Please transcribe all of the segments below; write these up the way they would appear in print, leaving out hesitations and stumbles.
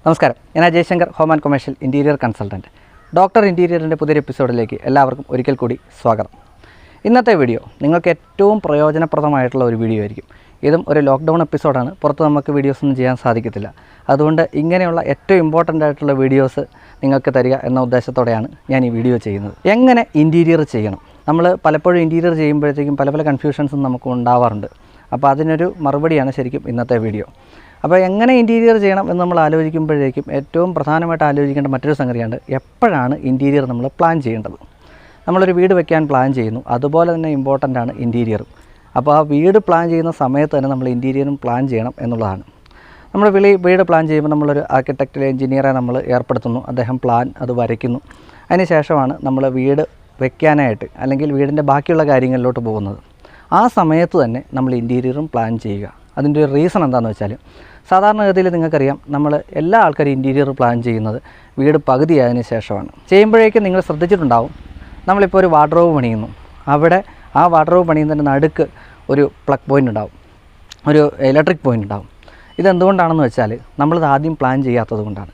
നമസ്കാരം, ഞാൻ Jayashankar, home and commercial interior consultant. Doctor ഇൻറ്റീരിയറിൻ്റെ പുതിയൊരു എപ്പിസോഡിലേക്ക് എല്ലാവർക്കും ഒരിക്കൽ കൂടി സ്വാഗതം. ഇന്നത്തെ വീഡിയോ നിങ്ങൾക്ക് ഏറ്റവും പ്രയോജനപ്രദമായിട്ടുള്ള ഒരു വീഡിയോ ആയിരിക്കും. ഇതും ഒരു ലോക്ക്ഡൗൺ എപ്പിസോഡാണ്. പുറത്ത് നമുക്ക് വീഡിയോസൊന്നും ചെയ്യാൻ സാധിക്കത്തില്ല. അതുകൊണ്ട് ഇങ്ങനെയുള്ള ഏറ്റവും ഇമ്പോർട്ടൻ്റ് ആയിട്ടുള്ള വീഡിയോസ് നിങ്ങൾക്ക് തരിക എന്ന ഉദ്ദേശത്തോടെയാണ് ഞാൻ ഈ വീഡിയോ ചെയ്യുന്നത്. എങ്ങനെ ഇൻറ്റീരിയർ ചെയ്യണം? നമ്മൾ പലപ്പോഴും ഇൻറ്റീരിയർ ചെയ്യുമ്പോഴത്തേക്കും പല കൺഫ്യൂഷൻസും നമുക്ക് ഉണ്ടാവാറുണ്ട്. അപ്പോൾ അതിനൊരു മറുപടിയാണ് ശരിക്കും ഇന്നത്തെ വീഡിയോ. അപ്പോൾ എങ്ങനെ ഇൻറ്റീരിയർ ചെയ്യണം എന്ന് നമ്മൾ ആലോചിക്കുമ്പോഴേക്കും ഏറ്റവും പ്രധാനമായിട്ട് ആലോചിക്കേണ്ട മറ്റൊരു സംഗതിയാണ് എപ്പോഴാണ് ഇൻറ്റീരിയർ നമ്മൾ പ്ലാൻ ചെയ്യേണ്ടത്. നമ്മളൊരു വീട് വയ്ക്കാൻ പ്ലാൻ ചെയ്യുന്നു, അതുപോലെ തന്നെ ഇമ്പോർട്ടൻ്റ് ആണ് ഇൻറ്റീരിയറും. അപ്പോൾ ആ വീട് പ്ലാൻ ചെയ്യുന്ന സമയത്ത് തന്നെ നമ്മൾ ഇൻറ്റീരിയറും പ്ലാൻ ചെയ്യണം എന്നുള്ളതാണ്. നമ്മൾ വീട് പ്ലാൻ ചെയ്യുമ്പോൾ നമ്മളൊരു ആർക്കിടെക്റ്റ് എഞ്ചിനീയറെ നമ്മൾ ഏർപ്പെടുത്തുന്നു, അദ്ദേഹം പ്ലാൻ അത് വരയ്ക്കുന്നു. അതിന് ശേഷമാണ് നമ്മൾ വീട് വയ്ക്കാനായിട്ട് അല്ലെങ്കിൽ വീടിൻ്റെ ബാക്കിയുള്ള കാര്യങ്ങളിലോട്ട് പോകുന്നത്. ആ സമയത്ത് തന്നെ നമ്മൾ ഇൻറ്റീരിയറും പ്ലാൻ ചെയ്യുക. അതിൻ്റെ ഒരു റീസൺ എന്താണെന്ന് വെച്ചാൽ, സാധാരണഗതിയിൽ നിങ്ങൾക്കറിയാം, നമ്മൾ എല്ലാ ആൾക്കാരും ഇൻറ്റീരിയർ പ്ലാൻ ചെയ്യുന്നത് വീട് പകുതിയായതിനു ശേഷമാണ്. ചെയ്യുമ്പോഴേക്കും നിങ്ങൾ ശ്രദ്ധിച്ചിട്ടുണ്ടാവും, നമ്മളിപ്പോൾ ഒരു വാർഡ്രോബ് പണിയുന്നു, അവിടെ ആ വാർഡ്രോബ് പണിയുന്നതിൻ്റെ നടുക്ക് ഒരു പ്ലഗ് പോയിൻ്റ് ഉണ്ടാവും, ഒരു ഇലക്ട്രിക് പോയിൻ്റ് ഉണ്ടാവും. ഇതെന്തുകൊണ്ടാണെന്ന് വെച്ചാൽ നമ്മളത് ആദ്യം പ്ലാൻ ചെയ്യാത്തത് കൊണ്ടാണ്.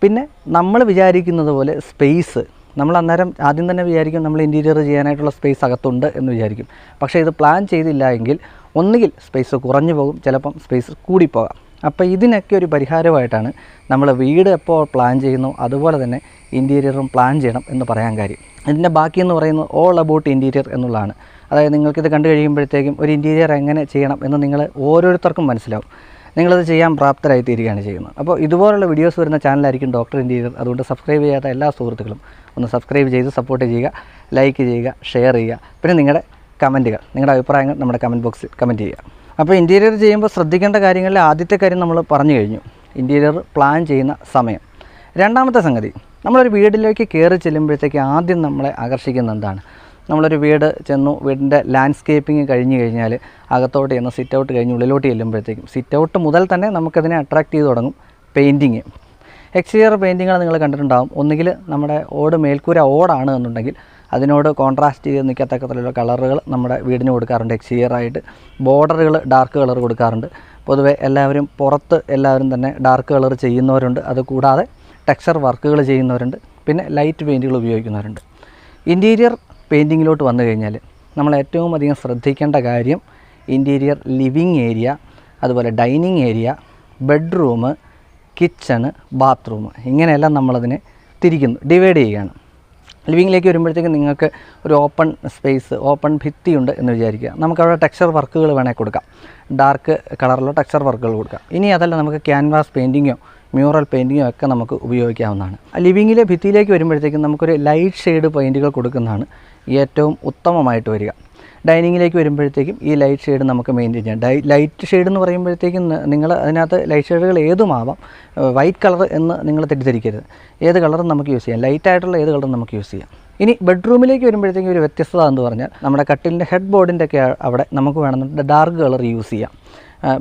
പിന്നെ നമ്മൾ വിചാരിക്കുന്നത് പോലെ സ്പേസ് നമ്മൾ അന്നേരം ആദ്യം തന്നെ വിചാരിക്കും നമ്മൾ ഇൻറ്റീരിയർ ചെയ്യാനായിട്ടുള്ള സ്പേസ് അകത്തുണ്ട് എന്ന് വിചാരിക്കും. പക്ഷേ ഇത് പ്ലാൻ ചെയ്തില്ല എങ്കിൽ ഒന്നുകിൽ സ്പേസ് കുറഞ്ഞു പോകും, ചിലപ്പം സ്പേസ് കൂടിപ്പോകാം. അപ്പോൾ ഇതിനൊക്കെ ഒരു പരിഹാരമായിട്ടാണ് നമ്മൾ വീട് എപ്പോൾ പ്ലാൻ ചെയ്യുന്നു അതുപോലെ തന്നെ ഇൻറ്റീരിയറും പ്ലാൻ ചെയ്യണം എന്ന് പറയാൻ കാര്യം. ഇതിൻ്റെ ബാക്കി എന്ന് പറയുന്നത് ഓൾ അബൌട്ട് ഇൻറ്റീരിയർ എന്നുള്ളതാണ്. അതായത് നിങ്ങൾക്കിത് കണ്ടു കഴിയുമ്പോഴത്തേക്കും ഒരു ഇൻറ്റീരിയർ എങ്ങനെ ചെയ്യണം എന്ന് നിങ്ങൾ ഓരോരുത്തർക്കും മനസ്സിലാവും. നിങ്ങളത് ചെയ്യാൻ പ്രാപ്തരായി തീരുകയാണ് ചെയ്യുന്നത്. അപ്പോൾ ഇതുപോലുള്ള വീഡിയോസ് വരുന്ന ചാനലായിരിക്കും ഡോക്ടർ ഇൻറ്റീരിയർ. അതുകൊണ്ട് സബ്സ്ക്രൈബ് ചെയ്യാത്ത എല്ലാ സുഹൃത്തുക്കളും ഒന്ന് സബ്സ്ക്രൈബ് ചെയ്ത് സപ്പോർട്ട് ചെയ്യുക, ലൈക്ക് ചെയ്യുക, ഷെയർ ചെയ്യുക. പിന്നെ നിങ്ങളുടെ കമൻറ്റുകൾ, നിങ്ങളുടെ അഭിപ്രായങ്ങൾ നമ്മുടെ കമൻറ്റ് ബോക്സിൽ കമൻറ്റ് ചെയ്യുക. അപ്പോൾ ഇൻറ്റീരിയർ ചെയ്യുമ്പോൾ ശ്രദ്ധിക്കേണ്ട കാര്യങ്ങളിൽ ആദ്യത്തെ കാര്യം നമ്മൾ പറഞ്ഞു കഴിഞ്ഞു, ഇൻറ്റീരിയർ പ്ലാൻ ചെയ്യുന്ന സമയം. രണ്ടാമത്തെ സംഗതി, നമ്മളൊരു വീട്ടിലേക്ക് കയറി ചെല്ലുമ്പോഴത്തേക്ക് ആദ്യം നമ്മളെ ആകർഷിക്കുന്ന എന്താണ്? നമ്മളൊരു വീട് ചെന്നു, വീടിൻ്റെ ലാൻഡ്സ്കേപ്പിംഗ് കഴിഞ്ഞ് കഴിഞ്ഞാൽ അകത്തോട്ട് ചെന്ന് സിറ്റ് ഔട്ട് കഴിഞ്ഞ് ഉള്ളിലോട്ട് ചെല്ലുമ്പോഴത്തേക്കും സിറ്റ് ഔട്ട് മുതൽ തന്നെ നമുക്കതിനെ അട്രാക്റ്റ് ചെയ്ത് തുടങ്ങും പെയിൻറ്റിങ്. എക്സ്റ്റീരിയർ പെയിൻറ്റിങ്ങൾ നിങ്ങൾ കണ്ടിട്ടുണ്ടാകും. ഒന്നുകിൽ നമ്മുടെ മേൽക്കൂര ഓടാണ് എന്നുണ്ടെങ്കിൽ അതിനോട് കോൺട്രാസ്റ്റ് ചെയ്ത് നിൽക്കത്തക്കത്തിലുള്ള കളറുകൾ നമ്മുടെ വീടിന് കൊടുക്കാറുണ്ട്. എക്സ്റ്റീരിയറായിട്ട് ബോർഡറുകൾ ഡാർക്ക് കളർ കൊടുക്കാറുണ്ട്. പൊതുവെ എല്ലാവരും തന്നെ ഡാർക്ക് കളർ ചെയ്യുന്നവരുണ്ട്. അതുകൂടാതെ ടെക്സ്ചർ വർക്കുകൾ ചെയ്യുന്നവരുണ്ട്. പിന്നെ ലൈറ്റ് പെയിൻറ്റുകൾ ഉപയോഗിക്കുന്നവരുണ്ട്. ഇൻറ്റീരിയർ പെയിൻറ്റിങ്ങിലോട്ട് വന്നു കഴിഞ്ഞാൽ നമ്മൾ ഏറ്റവും അധികം ശ്രദ്ധിക്കേണ്ട കാര്യം ഇൻറ്റീരിയർ ലിവിങ് ഏരിയ, അതുപോലെ dining area, bedroom, kitchen, bathroom, ഇങ്ങനെയെല്ലാം നമ്മളതിനെ ഡിവൈഡ് ചെയ്യുകയാണ്. ലിവിങ്ങിലേക്ക് വരുമ്പോഴത്തേക്കും നിങ്ങൾക്ക് ഒരു ഓപ്പൺ സ്പേസ്, ഓപ്പൺ ഭിത്തിയുണ്ട് എന്ന് വിചാരിക്കുക. നമുക്കവിടെ ടെക്സ്ചർ വർക്കുകൾ വേണമെങ്കിൽ കൊടുക്കാം, ഡാർക്ക് കളറിലുള്ള ടെക്സ്ചർ വർക്കുകൾ കൊടുക്കാം. ഇനി അതല്ല, നമുക്ക് ക്യാൻവാസ് പെയിൻറ്റിങ്ങോ മ്യൂറൽ പെയിൻറ്റിങ്ങോ ഒക്കെ നമുക്ക് ഉപയോഗിക്കാവുന്നതാണ്. ലിവിങ്ങിലെ ഭിത്തിയിലേക്ക് വരുമ്പോഴത്തേക്കും നമുക്കൊരു ലൈറ്റ് ഷെയ്ഡ് പെയിൻറ്റുകൾ കൊടുക്കുന്നതാണ് ഏറ്റവും ഉത്തമമായിട്ട് വരിക. ഡൈനിങ്ങിലേക്ക് വരുമ്പോഴത്തേക്കും ഈ ലൈറ്റ് ഷെയ്ഡ് നമുക്ക് മെയിൻറ്റെയിൻ ചെയ്യാം. ലൈറ്റ് ഷെയ്ഡ് എന്ന് പറയുമ്പോഴത്തേക്കും നിങ്ങൾ അതിനകത്ത് ലൈറ്റ് ഷെയ്ഡുകൾ ഏതുമാവാം, വൈറ്റ് കളർ എന്ന് നിങ്ങൾ തെറ്റിദ്ധരിക്കരുത്. ഏത് കളറും നമുക്ക് യൂസ് ചെയ്യാം, ലൈറ്റായിട്ടുള്ള ഏത് കളറും നമുക്ക് യൂസ് ചെയ്യാം. ഇനി ബെഡ്റൂമിലേക്ക് വരുമ്പോഴത്തേക്കും ഒരു വ്യത്യസ്തത എന്ന് പറഞ്ഞാൽ, നമ്മുടെ കട്ടിലിൻ്റെ ഹെഡ് ബോർഡിൻ്റെ ഒക്കെ അവിടെ നമുക്ക് വേണമെന്നുണ്ടെങ്കിൽ ഡാർക്ക് കളർ യൂസ് ചെയ്യാം.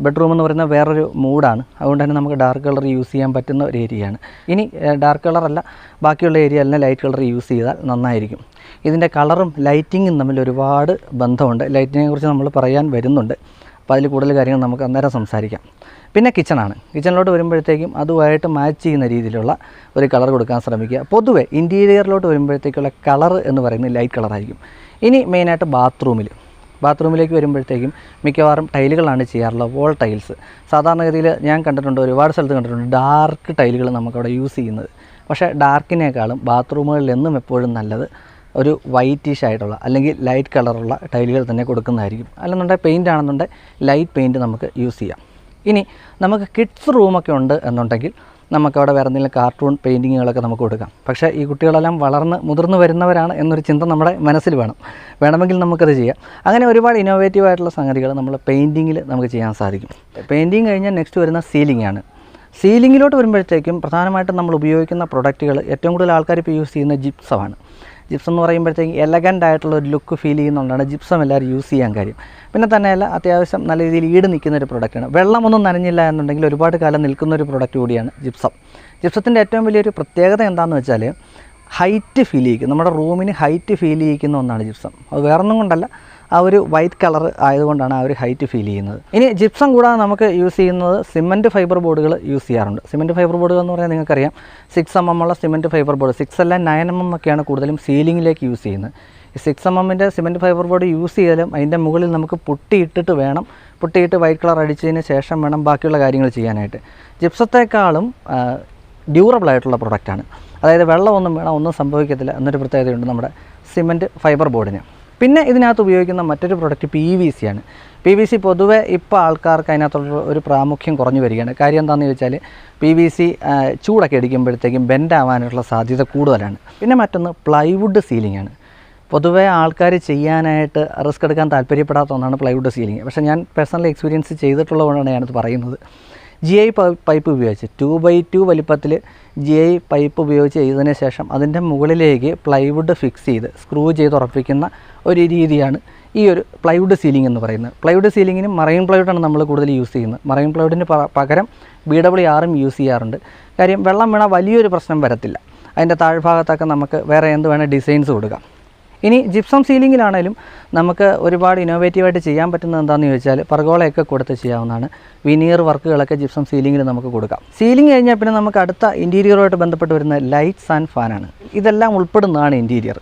ബെഡ്റൂം എന്ന് പറയുന്നത് വേറൊരു മൂഡാണ്, അതുകൊണ്ട് തന്നെ നമുക്ക് ഡാർക്ക് കളർ യൂസ് ചെയ്യാൻ പറ്റുന്ന ഒരു ഏരിയയാണ്. ഇനി ഡാർക്ക് കളറല്ല, ബാക്കിയുള്ള ഏരിയ എല്ലാം ലൈറ്റ് കളർ യൂസ് ചെയ്താൽ നന്നായിരിക്കും. ഇതിൻ്റെ കളറും ലൈറ്റിങ്ങും തമ്മിൽ ഒരുപാട് ബന്ധമുണ്ട്. ലൈറ്റിങ്ങിനെ കുറിച്ച് നമ്മൾ പറയാൻ വരുന്നുണ്ട്. അപ്പോൾ അതിൽ കൂടുതൽ കാര്യങ്ങൾ നമുക്ക് അന്നേരം സംസാരിക്കാം. പിന്നെ കിച്ചണാണ്. കിച്ചണിലോട്ട് വരുമ്പോഴത്തേക്കും അതുമായിട്ട് മാച്ച് ചെയ്യുന്ന രീതിയിലുള്ള ഒരു കളർ കൊടുക്കാൻ ശ്രമിക്കുക. പൊതുവെ ഇൻറ്റീരിയറിലോട്ട് വരുമ്പോഴത്തേക്കുള്ള കളർ എന്ന് പറയുന്നത് ലൈറ്റ് കളറായിരിക്കും. ഇനി മെയിനായിട്ട് ബാത്റൂമിലേക്ക് വരുമ്പോഴത്തേക്കും മിക്കവാറും ടൈലുകളാണ് ചെയ്യാറുള്ളത്, വോൾ ടൈൽസ്. സാധാരണഗതിയിൽ ഞാൻ കണ്ടിട്ടുണ്ട്, ഒരുപാട് സ്ഥലത്ത് കണ്ടിട്ടുണ്ട്, ഡാർക്ക് ടൈലുകൾ നമുക്കവിടെ യൂസ് ചെയ്യുന്നത്. പക്ഷേ ഡാർക്കിനേക്കാളും ബാത്റൂമുകളിൽ എന്നും എപ്പോഴും നല്ലത് ഒരു വൈറ്റിഷ് ആയിട്ടുള്ള അല്ലെങ്കിൽ ലൈറ്റ് കളറുള്ള ടൈലുകൾ തന്നെ കൊടുക്കുന്നതായിരിക്കും. അല്ലെന്നുണ്ടെങ്കിൽ പെയിൻ്റ് ആണെന്നുണ്ടെങ്കിൽ ലൈറ്റ് പെയിൻറ്റ് നമുക്ക് യൂസ് ചെയ്യാം. ഇനി നമുക്ക് കിഡ്സ് റൂമൊക്കെ ഉണ്ട് എന്നുണ്ടെങ്കിൽ നമുക്കവിടെ വേറെ എന്തെങ്കിലും കാർട്ടൂൺ പെയിൻറ്റിങ്ങുകളൊക്കെ നമുക്ക് കൊടുക്കാം. പക്ഷേ ഈ കുട്ടികളെല്ലാം മുതിർന്നു വരുന്നവരാണ് എന്നൊരു ചിന്ത നമ്മുടെ മനസ്സിൽ വേണമെങ്കിൽ നമുക്കത് ചെയ്യാം. അങ്ങനെ ഒരുപാട് ഇന്നോവേറ്റീവ് ആയിട്ടുള്ള സംഗതികൾ നമ്മൾ പെയിൻറ്റിങ്ങിൽ നമുക്ക് ചെയ്യാൻ സാധിക്കും. പെയിൻറ്റിങ് കഴിഞ്ഞാൽ നെക്സ്റ്റ് വരുന്ന സീലിംഗാണ്. സീലിങ്ങിലോട്ട് വരുമ്പോഴത്തേക്കും പ്രധാനമായിട്ടും നമ്മൾ ഉപയോഗിക്കുന്ന പ്രൊഡക്റ്റുകൾ ഏറ്റവും കൂടുതൽ ആൾക്കാർ ഇപ്പോൾ യൂസ് ചെയ്യുന്ന ജിപ്സമാണ്. ജിപ്സം എന്ന് പറയുമ്പോഴത്തേക്കും എലഗൻ്റ് ആയിട്ടുള്ള ഒരു ലുക്ക് ഫീൽ ചെയ്യുന്നതുകൊണ്ടാണ് ജിപ്സം എല്ലാവരും യൂസ് ചെയ്യാൻ കാര്യം. പിന്നെ തന്നെയല്ല, അത്യാവശ്യം നല്ല രീതിയിൽ ഈട് നിൽക്കുന്ന ഒരു പ്രൊഡക്റ്റാണ്. വെള്ളമൊന്നും നനഞ്ഞില്ല എന്നുണ്ടെങ്കിൽ ഒരുപാട് കാലം നിൽക്കുന്ന ഒരു പ്രൊഡക്റ്റ് കൂടിയാണ് ജിപ്സം. ജിപ്സത്തിൻ്റെ ഏറ്റവും വലിയൊരു പ്രത്യേകത എന്താണെന്ന് വെച്ചാൽ, ഹൈറ്റ് ഫീൽ ചെയ്യിക്കും, നമ്മുടെ റൂമിന് ഹൈറ്റ് ഫീൽ ചെയ്യിക്കുന്ന ഒന്നാണ് ജിപ്സം. അത് വേറൊന്നും കൊണ്ടല്ല, ആ ഒരു വൈറ്റ് കളർ ആയതുകൊണ്ടാണ് ആ ഒരു ഹൈറ്റ് ഫീൽ ചെയ്യുന്നത്. ഇനി ജിപ്സം കൂടാതെ നമുക്ക് യൂസ് ചെയ്യുന്നത് സിമൻറ്റ് ഫൈബർ ബോർഡുകൾ യൂസ് ചെയ്യാറുണ്ട്. സിമൻറ്റ് ഫൈബർ ബോർഡുകൾ എന്ന് പറഞ്ഞാൽ നിങ്ങൾക്കറിയാം 6 mm ഉള്ള സിമൻറ്റ് ഫൈബർ ബോർഡ്, 6 അല്ല 9 mm ഒക്കെയാണ് കൂടുതലും സീലിങ്ങിലേക്ക് യൂസ് ചെയ്യുന്നത്. ഈ 6 mm cement fibre board use ചെയ്താലും അതിൻ്റെ മുകളിൽ നമുക്ക് പുട്ടിയിട്ട് വൈറ്റ് കളർ അടിച്ചതിന് ശേഷം വേണം ബാക്കിയുള്ള കാര്യങ്ങൾ ചെയ്യാനായിട്ട്. ജിപ്സത്തെക്കാളും ഡ്യൂറബിൾ ആയിട്ടുള്ള പ്രൊഡക്റ്റാണ്. അതായത് വെള്ളമൊന്നും വേണം, ഒന്നും സംഭവിക്കത്തില്ല എന്നൊരു പ്രത്യേകതയുണ്ട് നമ്മുടെ സിമൻറ്റ് ഫൈബർ ബോർഡിന്. പിന്നെ ഇതിനകത്ത് ഉപയോഗിക്കുന്ന മറ്റൊരു പ്രൊഡക്റ്റ് PVC ആണ്. PVC പൊതുവെ ഇപ്പോൾ ആൾക്കാർക്ക് അതിനകത്തുള്ള ഒരു പ്രാമുഖ്യം കുറഞ്ഞു വരികയാണ്. കാര്യം എന്താണെന്ന് ചോദിച്ചാൽ PVC ചൂടൊക്കെ അടിക്കുമ്പോഴത്തേക്കും ബെൻഡാവാനുള്ള സാധ്യത കൂടുതലാണ്. പിന്നെ മറ്റൊന്ന് പ്ലൈവുഡ് സീലിംഗ് ആണ്. പൊതുവേ ആൾക്കാർ ചെയ്യാനായിട്ട് റിസ്ക് എടുക്കാൻ താല്പര്യപ്പെടാത്ത ഒന്നാണ് പ്ലൈവുഡ് സീലിംഗ്. പക്ഷേ ഞാൻ പേഴ്സണലി എക്സ്പീരിയൻസ് ചെയ്തിട്ടുള്ളതുകൊണ്ടാണ് ഞാനത് പറയുന്നത്. GI പൈപ്പ് ഉപയോഗിച്ച് 2x2 വലിപ്പത്തിൽ GI പൈപ്പ് ഉപയോഗിച്ച് ചെയ്തതിന് ശേഷം അതിൻ്റെ മുകളിലേക്ക് പ്ലൈവുഡ് ഫിക്സ് ചെയ്ത് സ്ക്രൂ ചെയ്ത് ഉറപ്പിക്കുന്ന ഒരു രീതിയാണ് ഈ ഒരു പ്ലൈവുഡ് സീലിംഗ് എന്ന് പറയുന്നത്. പ്ലൈവുഡ് സീലിങ്ങിന് മറൈൻ പ്ലൈവുഡാണ് നമ്മൾ കൂടുതൽ യൂസ് ചെയ്യുന്നത്. മറൈൻ പ്ലൈവുഡിന് പകരം BWR യൂസ് ചെയ്യാറുണ്ട്. കാര്യം വെള്ളം വീണാൽ വലിയൊരു പ്രശ്നം വരത്തില്ല. അതിൻ്റെ താഴ്ഭാഗത്തൊക്കെ നമുക്ക് വേറെ എന്ത് വേണേൽ ഡിസൈൻസ് കൊടുക്കാം. ഇനി ജിപ്സം സീലിങ്ങിലാണെങ്കിലും നമുക്ക് ഒരുപാട് ഇന്നോവേറ്റീവായിട്ട് ചെയ്യാൻ പറ്റുന്നത് എന്താണെന്ന് ചോദിച്ചാൽ പർഗോളയൊക്കെ കൊടുത്ത് ചെയ്യാവുന്നതാണ്. വിനീർ വർക്കുകളൊക്കെ ജിപ്സം സീലിങ്ങിൽ നമുക്ക് കൊടുക്കാം. സീലിംഗ് കഴിഞ്ഞാൽ പിന്നെ നമുക്ക് അടുത്ത ഇൻറ്റീരിയറുമായിട്ട് ബന്ധപ്പെട്ട് വരുന്ന ലൈറ്റ്സ് ആൻഡ് ഫാനാണ്. ഇതെല്ലാം ഉൾപ്പെടുന്നതാണ് ഇൻറ്റീരിയർ.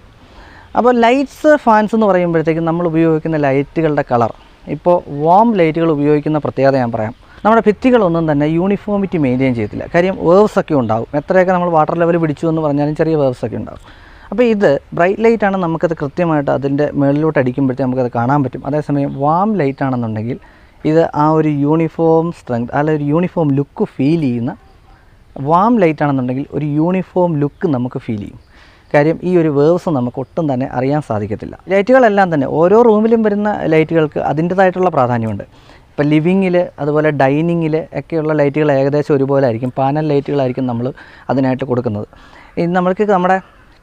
അപ്പോൾ ലൈറ്റ്സ് ഫാൻസ് എന്ന് പറയുമ്പോഴത്തേക്കും നമ്മൾ ഉപയോഗിക്കുന്ന ലൈറ്റുകളുടെ കളർ, ഇപ്പോൾ വാം ലൈറ്റുകൾ ഉപയോഗിക്കുന്ന പ്രത്യേകത ഞാൻ പറയാം. നമ്മുടെ ഭിത്തികളൊന്നും തന്നെ യൂണിഫോമിറ്റി മെയിൻറ്റെയിൻ ചെയ്യത്തില്ല. കാര്യം വേവ്സ് ഒക്കെ ഉണ്ടാകും. എത്രയൊക്കെ നമ്മൾ വാട്ടർ ലെവൽ പിടിച്ചു എന്ന് പറഞ്ഞാലും ചെറിയ വേവ്സ് ഒക്കെ ഉണ്ടാകും. അപ്പോൾ ഇത് ബ്രൈറ്റ് ലൈറ്റാണ്, നമുക്കത് കൃത്യമായിട്ട് അതിൻ്റെ മുകളിലോട്ട് അടിക്കുമ്പോഴത്തേക്ക് നമുക്കത് കാണാൻ പറ്റും. അതേസമയം വാം ലൈറ്റ് ആണെന്നുണ്ടെങ്കിൽ ഇത് ആ ഒരു യൂണിഫോം സ്ട്രെങ്ത് അല്ലെങ്കിൽ ഒരു യൂണിഫോം ലുക്ക് ഫീൽ ചെയ്യുന്ന, വാം ലൈറ്റ് ആണെന്നുണ്ടെങ്കിൽ ഒരു യൂണിഫോം ലുക്ക് നമുക്ക് ഫീൽ ചെയ്യും. കാര്യം ഈ ഒരു വേവ്സ് നമുക്ക് ഒട്ടും തന്നെ അറിയാൻ സാധിക്കത്തില്ല. ലൈറ്റുകളെല്ലാം തന്നെ ഓരോ റൂമിലും വരുന്ന ലൈറ്റുകൾക്ക് അതിൻ്റേതായിട്ടുള്ള പ്രാധാന്യമുണ്ട്. ഇപ്പോൾ ലിവിങ്ങിൽ അതുപോലെ ഡൈനിങ്ങിൽ ഒക്കെയുള്ള ലൈറ്റുകൾ ഏകദേശം ഒരുപോലെ ആയിരിക്കും. പാനൽ ലൈറ്റുകളായിരിക്കും നമ്മൾ അതിനായിട്ട് കൊടുക്കുന്നത്. ഇനി നമ്മൾക്ക് നമ്മുടെ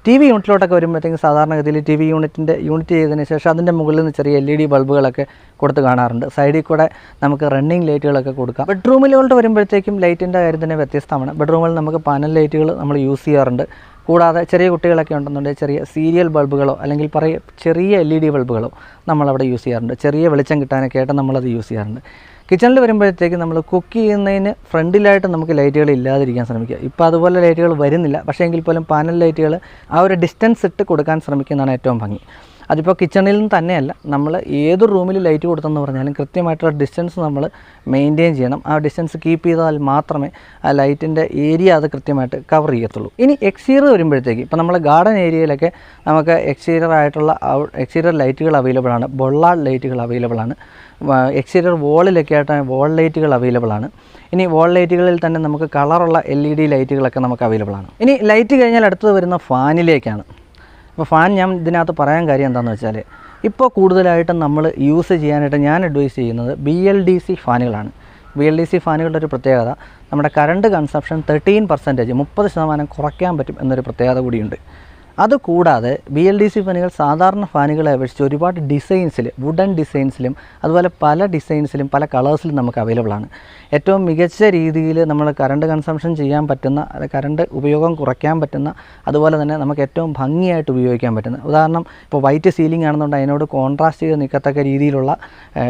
TV യൂണിറ്റിലോട്ടൊക്കെ വരുമ്പോഴത്തേക്കും സാധാരണഗതിയിൽ TV യൂണിറ്റ് ചെയ്തതിന് ശേഷം അതിൻ്റെ മുകളിൽ നിന്ന് ചെറിയ LED ബൾബുകളൊക്കെ കൊടുത്ത് കാണാറുണ്ട്. സൈഡിൽ കൂടെ നമുക്ക് റണ്ണിങ് ലൈറ്റുകളൊക്കെ കൊടുക്കാം. ബെഡ്റൂമിലോട്ട് വരുമ്പോഴത്തേക്കും ലൈറ്റിൻ്റെ കാര്യം തന്നെ വ്യത്യസ്തമാണ്. ബെഡ്റൂമിൽ നമുക്ക് പാനൽ ലൈറ്റുകൾ നമ്മൾ യൂസ് ചെയ്യാറുണ്ട്. കൂടാതെ ചെറിയ കുട്ടികളൊക്കെ ഉണ്ടെന്നുണ്ടെങ്കിൽ ചെറിയ സീരിയൽ ബൾബുകളോ അല്ലെങ്കിൽ ചെറിയ LED ബൾബുകളോ നമ്മളവിടെ യൂസ് ചെയ്യാറുണ്ട്. ചെറിയ വെളിച്ചം കിട്ടാനൊക്കെ ആയിട്ട് നമ്മളത് യൂസ് ചെയ്യാറുണ്ട്. കിച്ചണിൽ വരുമ്പോഴത്തേക്ക് നമ്മൾ കുക്ക് ചെയ്യുന്നതിന് ഫ്രണ്ടിലായിട്ട് നമുക്ക് ലൈറ്റുകൾ ഇല്ലാതിരിക്കാൻ ശ്രമിക്കുക. ഇപ്പോൾ അതുപോലെ ലൈറ്റുകൾ വരുന്നില്ല. പക്ഷേ എങ്കിൽ പോലും പാനൽ ലൈറ്റുകൾ ആ ഒരു ഡിസ്റ്റൻസ് ഇട്ട് കൊടുക്കാൻ ശ്രമിക്കുന്നതാണ് ഏറ്റവും ഭംഗി. അതിപ്പോൾ കിച്ചണിൽ നിന്ന് തന്നെയല്ല, നമ്മൾ ഏത് റൂമിൽ ലൈറ്റ് കൊടുത്തെന്ന് പറഞ്ഞാലും കൃത്യമായിട്ടുള്ള ഡിസ്റ്റൻസ് നമ്മൾ മെയിൻറ്റെയിൻ ചെയ്യണം. ആ ഡിസ്റ്റൻസ് കീപ്പ് ചെയ്താൽ മാത്രമേ ആ ലൈറ്റിൻ്റെ ഏരിയ അത് കൃത്യമായിട്ട് കവർ ചെയ്യത്തുള്ളൂ. ഇനി എക്സ്റ്റീരിയർ വരുമ്പോഴത്തേക്ക് ഇപ്പോൾ നമ്മൾ ഗാർഡൻ ഏരിയയിലൊക്കെ നമുക്ക് എക്സ്റ്റീരിയർ ലൈറ്റുകൾ അവൈലബിൾ ആണ്. ബൊള്ളാർഡ് ലൈറ്റുകൾ അവൈലബിൾ ആണ്. എക്സ്റ്റീരിയർ വോളിലൊക്കെ ആയിട്ട് വോൾ ലൈറ്റുകൾ അവൈലബിൾ ആണ്. ഇനി വോൾ ലൈറ്റുകളിൽ തന്നെ നമുക്ക് കളറുള്ള LED ലൈറ്റുകളൊക്കെ നമുക്ക് അവൈലബിൾ ആണ്. ഇനി ലൈറ്റ് കഴിഞ്ഞാൽ അടുത്തത് വരുന്ന ഫാനിലേക്കാണ്. അപ്പോൾ ഫാൻ ഞാൻ ഇതിനകത്ത് പറയാൻ കാര്യം എന്താണെന്ന് വെച്ചാൽ ഇപ്പോൾ കൂടുതലായിട്ടും നമ്മൾ യൂസ് ചെയ്യാനായിട്ട് ഞാൻ അഡ്വൈസ് ചെയ്യുന്നത് BLDC ഫാനുകളാണ്. BLDC ഫാനുകളുടെ ഒരു പ്രത്യേകത നമ്മുടെ കറണ്ട് കൺസപ്ഷൻ 13% 30% കുറയ്ക്കാൻ പറ്റും എന്നൊരു പ്രത്യേകത കൂടിയുണ്ട്. അതുകൂടാതെ BLDC ഫാനുകൾ സാധാരണ ഫാനുകളെ അപേക്ഷിച്ച് ഒരുപാട് ഡിസൈൻസിൽ, വുഡൻ ഡിസൈൻസിലും അതുപോലെ പല ഡിസൈൻസിലും പല കളേഴ്സിലും നമുക്ക് അവൈലബിൾ ആണ്. ഏറ്റവും മികച്ച രീതിയിൽ നമ്മൾ കറണ്ട് കൺസംഷൻ ചെയ്യാൻ പറ്റുന്ന, കറണ്ട് ഉപയോഗം കുറയ്ക്കാൻ പറ്റുന്ന, അതുപോലെ തന്നെ നമുക്ക് ഏറ്റവും ഭംഗിയായിട്ട് ഉപയോഗിക്കാൻ പറ്റുന്ന, ഉദാഹരണം ഇപ്പോൾ വൈറ്റ് സീലിംഗ് ആണെന്നുണ്ടെങ്കിൽ അതിനോട് കോൺട്രാസ്റ്റ് ചെയ്ത് നിൽക്കത്തക്ക രീതിയിലുള്ള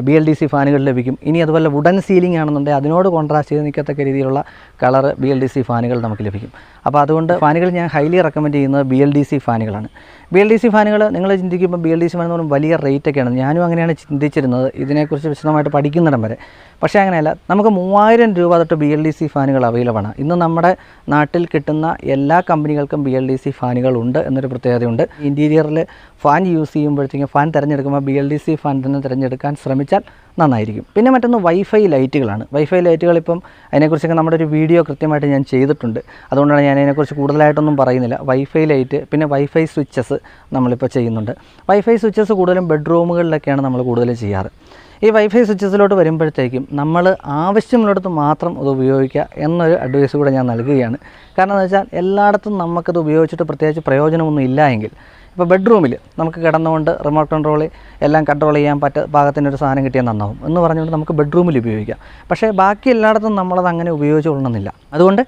BLDC ഫാനുകൾ ലഭിക്കും. ഇനി അതുപോലെ വുഡൻ സീലിംഗ് ആണെന്നുണ്ടെങ്കിൽ അതിനോട് കോൺട്രാസ്റ്റ് ചെയ്ത് നിൽക്കത്തക്ക രീതിയിലുള്ള കളർ BLDC ഫാനുകൾ നമുക്ക് ലഭിക്കും. അപ്പോൾ അതുകൊണ്ട് ഫാനുകൾ ഞാൻ ഹൈലി റെക്കമെൻഡ് ചെയ്യുന്നത് BLDC ഫാനുകളാണ്. BLDC ഫാനുകൾ നിങ്ങൾ ചിന്തിക്കുമ്പോൾ BLDC ഫാൻ എന്ന് പറയുമ്പോൾ വലിയ റേറ്റൊക്കെയാണ്. ഞാനും അങ്ങനെയാണ് ചിന്തിച്ചിരുന്നത് ഇതിനെക്കുറിച്ച് വിശദമായിട്ട് പഠിക്കുന്നിടം വരെ. പക്ഷേ അങ്ങനെയല്ല, നമുക്ക് 3000 രൂപ തൊട്ട് BLDC ഫാനുകൾ അവൈലബിൾ ആണ്. ഇന്ന് നമ്മുടെ നാട്ടിൽ കിട്ടുന്ന എല്ലാ കമ്പനികൾക്കും BLDC ഫാനുകൾ ഉണ്ട് എന്നൊരു പ്രത്യേകതയുണ്ട്. ഇൻറ്റീരിയറിൽ ഫാൻ യൂസ് ചെയ്യുമ്പോഴത്തേക്കും ഫാൻ തിരഞ്ഞെടുക്കുമ്പോൾ BLDC ഫാൻ തന്നെ തിരഞ്ഞെടുക്കാൻ ശ്രമിച്ചാൽ നന്നായിരിക്കും. പിന്നെ മറ്റൊന്ന് വൈഫൈ ലൈറ്റുകളാണ്. വൈഫൈ ലൈറ്റുകൾ ഇപ്പം അതിനെക്കുറിച്ചൊക്കെ നമ്മുടെ ഒരു വീഡിയോ കൃത്യമായിട്ട് ഞാൻ ചെയ്തിട്ടുണ്ട്. അതുകൊണ്ടാണ് ഞാൻ അതിനെക്കുറിച്ച് കൂടുതലായിട്ടൊന്നും പറയുന്നില്ല. വൈഫൈ ലൈറ്റ്, പിന്നെ വൈഫൈ സ്വിച്ചസ് നമ്മളിപ്പോൾ ചെയ്യുന്നുണ്ട്. വൈഫൈ സ്വിച്ചസ് കൂടുതലും ബെഡ്റൂമുകളിലൊക്കെയാണ് നമ്മൾ കൂടുതൽ ചെയ്യാറ്. ഈ വൈഫൈ സ്വിച്ചസിലോട്ട് വരുമ്പോഴത്തേക്കും നമ്മൾ ആവശ്യമുള്ളിടത്ത് മാത്രം അത് ഉപയോഗിക്കുക എന്നൊരു അഡ്വൈസ് കൂടെ ഞാൻ നൽകുകയാണ്. കാരണം എന്ന് വെച്ചാൽ എല്ലായിടത്തും നമുക്കത് ഉപയോഗിച്ചിട്ട് പ്രത്യേകിച്ച് പ്രയോജനമൊന്നും ഇല്ല എങ്കിൽ, ഇപ്പോൾ ബെഡ്റൂമിൽ നമുക്ക് കിടന്നുകൊണ്ട് റിമോട്ട് കൺട്രോൾ എല്ലാം കൺട്രോൾ ചെയ്യാൻ പാകത്തിനൊരു സാധനം കിട്ടിയാൽ നന്നാവും എന്ന് പറഞ്ഞുകൊണ്ട് നമുക്ക് ബെഡ്റൂമിൽ ഉപയോഗിക്കാം. പക്ഷേ ബാക്കി എല്ലായിടത്തും നമ്മളത് അങ്ങനെ ഉപയോഗിച്ചുകൊള്ളണമെന്നില്ല. അതുകൊണ്ട്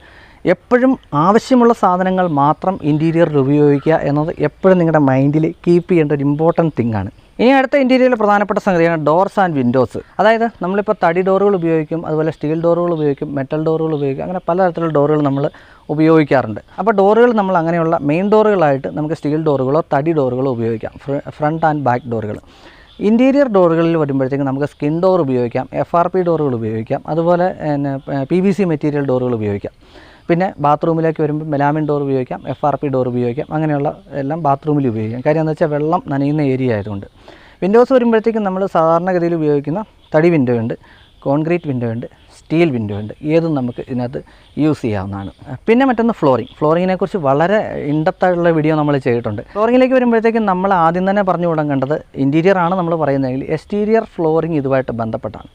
എപ്പോഴും ആവശ്യമുള്ള സാധനങ്ങൾ മാത്രം ഇൻറ്റീരിയറിൽ ഉപയോഗിക്കുക എന്നത് എപ്പോഴും നിങ്ങളുടെ മൈൻഡിൽ കീപ്പ് ചെയ്യേണ്ട ഒരു ഇമ്പോർട്ടൻറ്റ് തിങ് ആണ്. ഇനി അടുത്ത ഇൻറ്റീരിയറിൽ പ്രധാനപ്പെട്ട സംഗതിയാണ് ഡോർസ് ആൻഡ് വിൻഡോസ്. അതായത് നമ്മളിപ്പോൾ തടി ഡോറുകൾ ഉപയോഗിക്കും, അതുപോലെ സ്റ്റീൽ ഡോറുകൾ ഉപയോഗിക്കും, മെറ്റൽ ഡോറുകൾ ഉപയോഗിക്കും, അങ്ങനെ പലതരത്തിലുള്ള ഡോറുകൾ നമ്മൾ ഉപയോഗിക്കാറുണ്ട്. അപ്പോൾ ഡോറുകൾ നമ്മൾ അങ്ങനെയുള്ള മെയിൻ ഡോറുകളായിട്ട് നമുക്ക് സ്റ്റീൽ ഡോറുകളോ തടി ഡോറുകളോ ഉപയോഗിക്കാം, ഫ്രണ്ട് ആൻഡ് ബാക്ക് ഡോറുകൾ. ഇൻറ്റീരിയർ ഡോറുകളിൽ വരുമ്പോഴത്തേക്കും നമുക്ക് സ്കിൻ ഡോർ ഉപയോഗിക്കാം, FRP ഡോറുകൾ ഉപയോഗിക്കാം, അതുപോലെ PVC മെറ്റീരിയൽ ഡോറുകൾ ഉപയോഗിക്കാം. പിന്നെ ബാത്റൂമിലേക്ക് വരുമ്പോൾ മെലാമിൻ ഡോർ ഉപയോഗിക്കാം, FRP ഡോർ ഉപയോഗിക്കാം, അങ്ങനെയുള്ള എല്ലാം ബാത്റൂമിൽ ഉപയോഗിക്കാം. കാര്യം എന്താ വെച്ചാൽ വെള്ളം നനയുന്ന ഏരിയ ആയതുകൊണ്ട്. വിൻഡോസ് വരുമ്പോഴത്തേക്കും നമ്മൾ സാധാരണഗതിയിൽ ഉപയോഗിക്കുന്ന തടി വിൻഡോ ഉണ്ട്, കോൺക്രീറ്റ് വിൻഡോ ഉണ്ട്, സ്റ്റീൽ വിൻഡോ ഉണ്ട്. ഏതും നമുക്ക് ഇതിനകത്ത് യൂസ് ചെയ്യാവുന്നതാണ്. പിന്നെ മറ്റൊന്ന് ഫ്ലോറിങ്ങിനെ കുറിച്ച് വളരെ ഇൻഡെപ്തായിട്ടുള്ള വീഡിയോ നമ്മൾ ചെയ്തിട്ടുണ്ട്. ഫ്ലോറിങ്ങിലേക്ക് വരുമ്പോഴത്തേക്കും നമ്മൾ ആദ്യം തന്നെ പറഞ്ഞു തുടങ്ങേണ്ടത് ഇൻറ്റീരിയർ ആണ് നമ്മൾ പറയുന്നതെങ്കിൽ എക്സ്റ്റീരിയർ ഫ്ലോറിങ് ഇതുമായിട്ട് ബന്ധപ്പെട്ടാണ്.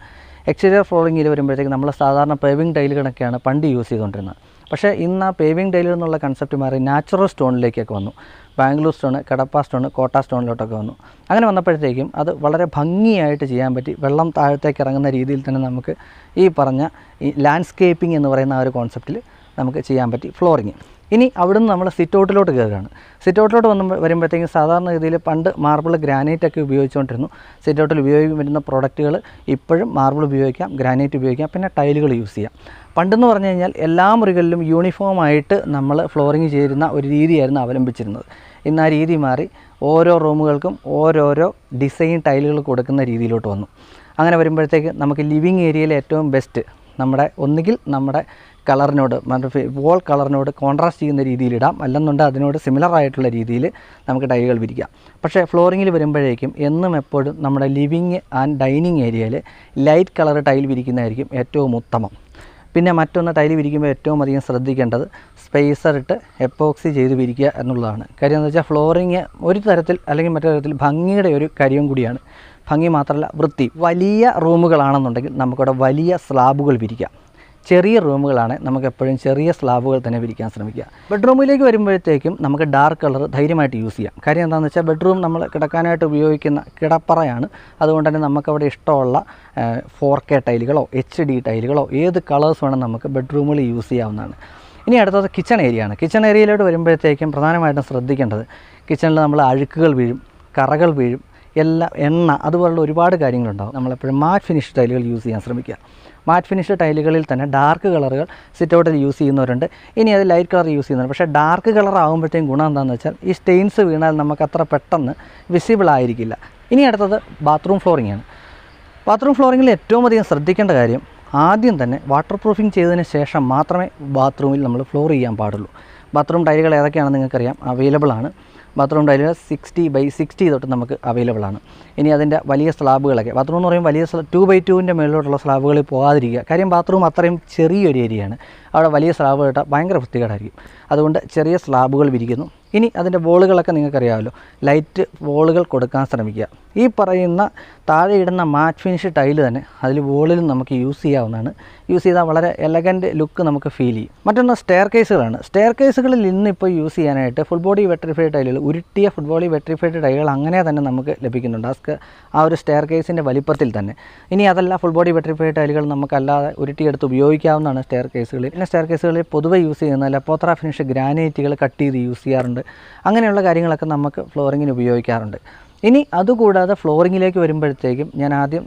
എക്സ്റ്റീരിയർ ഫ്ലോറിങ്ങിൽ വരുമ്പോഴത്തേക്കും നമ്മൾ സാധാരണ പേവിംഗ് ടൈലുകളൊക്കെയാണ് പണ്ട് യൂസ് ചെയ്തുകൊണ്ടിരുന്നത്. പക്ഷേ ഇന്ന് ആ പേവിംഗ് ടൈലുകൾ എന്നുള്ള കൺസെപ്റ്റ് മാറി നാച്ചുറൽ സ്റ്റോണിലേക്കൊക്കെ വന്നു. ബാംഗ്ലൂർ സ്റ്റോൺ, കടപ്പ സ്റ്റോൺ, കോട്ട സ്റ്റോണിലോട്ടൊക്കെ വന്നു. അങ്ങനെ വന്നപ്പോഴത്തേക്കും അത് വളരെ ഭംഗിയായിട്ട് ചെയ്യാൻ പറ്റി. വെള്ളം താഴത്തേക്ക് ഇറങ്ങുന്ന രീതിയിൽ തന്നെ നമുക്ക് ഈ പറഞ്ഞ ഈ ലാൻഡ്സ്കേപ്പിംഗ് എന്ന് പറയുന്ന ആ ഒരു കോൺസെപ്റ്റിൽ നമുക്ക് ചെയ്യാൻ പറ്റി ഫ്ലോറിങ്. ഇനി അവിടുന്ന് നമ്മൾ സിറ്റൗട്ടിലോട്ട് കയറുകയാണ്. സിറ്റൗട്ടിലോട്ട് വരുമ്പോഴത്തേക്കും സാധാരണ രീതിയിൽ പണ്ട് മാർബിൾ, ഗ്രാനൈറ്റൊക്കെ ഉപയോഗിച്ചുകൊണ്ടിരുന്നു. സിറ്റൗട്ടിൽ വരുന്ന പ്രോഡക്റ്റുകൾ ഇപ്പോഴും മാർബിൾ ഉപയോഗിക്കാം, ഗ്രാനൈറ്റ് ഉപയോഗിക്കാം, പിന്നെ ടൈലുകൾ യൂസ് ചെയ്യാം. പണ്ടെന്ന് പറഞ്ഞു കഴിഞ്ഞാൽ എല്ലാ മുറികളിലും യൂണിഫോമായിട്ട് നമ്മൾ ഫ്ലോറിങ് ചെയ്യുന്ന ഒരു രീതിയായിരുന്നു അവലംബിച്ചിരുന്നത്. ഇന്ന് ആ രീതി മാറി ഓരോ റൂമുകൾക്കും ഓരോരോ ഡിസൈൻ ടൈലുകൾ കൊടുക്കുന്ന രീതിയിലോട്ട് വന്നു. അങ്ങനെ വരുമ്പോഴത്തേക്ക് നമുക്ക് ലിവിങ് ഏരിയയിൽ ഏറ്റവും ബെസ്റ്റ് ഒന്നുകിൽ നമ്മുടെ കളറിനോട്, വോൾ കളറിനോട് കോൺട്രാസ്റ്റ് ചെയ്യുന്ന രീതിയിലിടാം, അല്ലെന്നുണ്ടെങ്കിൽ അതിനോട് സിമിലർ ആയിട്ടുള്ള രീതിയിൽ നമുക്ക് ടൈലുകൾ വിരിക്കാം. പക്ഷേ ഫ്ലോറിങ്ങിൽ വരുമ്പോഴേക്കും എന്നും എപ്പോഴും നമ്മുടെ ലിവിങ് ആൻഡ് ഡൈനിങ് ഏരിയയിൽ ലൈറ്റ് കളർ ടൈൽ വിരിക്കുന്നതായിരിക്കും ഏറ്റവും ഉത്തമം. പിന്നെ മറ്റൊന്ന്, ടൈൽ വിരിക്കുമ്പോൾ ഏറ്റവും അധികം ശ്രദ്ധിക്കേണ്ടത് സ്പേസർ ഇട്ട് എപ്പോക്സി ചെയ്ത് വിരിക്കുക എന്നുള്ളതാണ്. കാര്യം എന്താ വെച്ചാൽ ഫ്ലോറിങ് ഒരു തരത്തിൽ അല്ലെങ്കിൽ മറ്റൊരു തരത്തിൽ ഭംഗിയുടെ ഒരു കാര്യം കൂടിയാണ്. ഭംഗി മാത്രമല്ല, വൃത്തി. വലിയ റൂമുകളാണെന്നുണ്ടെങ്കിൽ നമുക്കവിടെ വലിയ സ്ലാബുകൾ വിരിക്കാം. ചെറിയ റൂമുകളാണ് നമുക്ക് എപ്പോഴും ചെറിയ സ്ലാബുകൾ തന്നെ വിരിക്കാൻ ശ്രമിക്കുക. ബെഡ്റൂമിലേക്ക് വരുമ്പോഴത്തേക്കും നമുക്ക് ഡാർക്ക് കളർ ധൈര്യമായിട്ട് യൂസ് ചെയ്യാം. കാര്യം എന്താണെന്ന് വെച്ചാൽ ബെഡ്റൂം നമ്മൾ കിടക്കാനായിട്ട് ഉപയോഗിക്കുന്ന കിടപ്പറയാണ്. അതുകൊണ്ട് തന്നെ നമുക്കവിടെ ഇഷ്ടമുള്ള 4K ടൈലുകളോ HD ടൈലുകളോ ഏത് കളേഴ്സ് വേണം നമുക്ക് ബെഡ്റൂമുകളിൽ യൂസ് ചെയ്യാവുന്നതാണ്. ഇനി അടുത്തത് കിച്ചൺ ഏരിയയാണ്. കിച്ചൺ ഏരിയയിലോട്ട് വരുമ്പോഴത്തേക്കും പ്രധാനമായിട്ടും ശ്രദ്ധിക്കേണ്ടത്, കിച്ചണിൽ നമ്മൾ അഴുക്കുകൾ വീഴും, കറകൾ വീഴും, എണ്ണ, അതുപോലുള്ള ഒരുപാട് കാര്യങ്ങളുണ്ടാകും. നമ്മളെപ്പോഴും മാറ്റ് ഫിനിഷ് ടൈലുകൾ യൂസ് ചെയ്യാൻ ശ്രമിക്കുക. മാറ്റ് ഫിനിഷ് ടൈലുകളിൽ തന്നെ ഡാർക്ക് കളറുകൾ സിറ്റൗട്ടിൽ യൂസ് ചെയ്യുന്നവരുണ്ട്. ഇനി അത് ലൈറ്റ് കളർ യൂസ് ചെയ്യുന്നവരുണ്ട്. പക്ഷേ ഡാർക്ക് കളർ ആകുമ്പോഴത്തേക്കും ഗുണം എന്താണെന്ന് വെച്ചാൽ ഈ സ്റ്റെയിൻസ് വീണാൽ നമുക്ക് അത്ര പെട്ടെന്ന് വിസിബിൾ ആയിരിക്കില്ല. ഇനി അടുത്തത് ബാത്റൂം ഫ്ലോറിങ്ങാണ്. ബാത്റൂം ഫ്ലോറിങ്ങിൽ ഏറ്റവും അധികം ശ്രദ്ധിക്കേണ്ട കാര്യം, ആദ്യം തന്നെ വാട്ടർ പ്രൂഫിങ് ചെയ്തതിന് ശേഷം മാത്രമേ ബാത്റൂമിൽ നമ്മൾ ഫ്ലോർ ചെയ്യാൻ പാടുള്ളൂ. ബാത്റൂം ടൈലുകൾ ഏതൊക്കെയാണെന്ന് നിങ്ങൾക്കറിയാം, അവൈലബിൾ ആണ്. ബാത്റൂം ടൈലുകൾ 60x60 തൊട്ട് നമുക്ക് അവൈലബിൾ ആണ്. ഇനി അതിൻ്റെ വലിയ സ്ലാബുകളൊക്കെ, ബാത്റൂം എന്ന് പറയുമ്പോൾ വലിയ 2x2ൻ്റെ മേളിലോട്ടുള്ള സ്ലാബുകളിൽ പോകാതിരിക്കുക. കാര്യം ബാത്റൂം അത്രയും ചെറിയൊരു ഏരിയയാണ്. അവിടെ വലിയ സ്ലാബ് ഇട്ടാൽ ഭയങ്കര വൃത്തികേടായിരിക്കും. അതുകൊണ്ട് ചെറിയ സ്ലാബുകൾ വിരിക്കുന്നു. ഇനി അതിൻ്റെ വോളുകളൊക്കെ നിങ്ങൾക്കറിയാമല്ലോ, ലൈറ്റ് വോളുകൾ കൊടുക്കാൻ ശ്രമിക്കുക. ഈ പറയുന്ന താഴെ ഇടുന്ന മാറ്റ് ഫിനിഷ് ടൈല് തന്നെ അതിൽ വോളിലും നമുക്ക് യൂസ് ചെയ്യാവുന്നതാണ്. യൂസ് ചെയ്താൽ വളരെ എലഗൻറ്റ് ലുക്ക് നമുക്ക് ഫീൽ ചെയ്യും. മറ്റൊന്ന് സ്റ്റെയർ കേസുകളാണ്. സ്റ്റെയർ കേസുകളിൽ ഇന്നിപ്പോൾ യൂസ് ചെയ്യാനായിട്ട് ഫുൾ ബോഡി വെട്രിഫൈഡ് ടൈലുകൾ, ഉരുട്ടിയ ഫുൾ ബോഡി വെട്രിഫൈഡ് ടൈലുകൾ അങ്ങനെ തന്നെ നമുക്ക് ലഭിക്കുന്നുണ്ട് ആ ഒരു സ്റ്റെയർ കേസിൻ്റെ വലിപ്പത്തിൽ തന്നെ. ഇനി അതല്ല, ഫുൾ ബോഡി വെട്രിഫൈഡ് ടൈലുകൾ നമുക്കല്ലാതെ ഉരുട്ടിയെടുത്ത് ഉപയോഗിക്കാവുന്നതാണ് സ്റ്റെയർ കേസുകളിൽ. പിന്നെ സ്റ്റെയർ കേസുകളിൽ പൊതുവെ യൂസ് ചെയ്യുന്ന ലപ്പോത്ര ഫിനിഷ് ഗ്രാനൈറ്റുകൾ കട്ട് ചെയ്ത് യൂസ് ചെയ്യാറുണ്ട്. അങ്ങനെയുള്ള കാര്യങ്ങളൊക്കെ നമുക്ക് ഫ്ലോറിങ്ങിന് ഉപയോഗിക്കാറുണ്ട്. ഇനി അതുകൂടാതെ ഫ്ലോറിങ്ങിലേക്ക് വരുമ്പോഴത്തേക്കും ഞാൻ ആദ്യം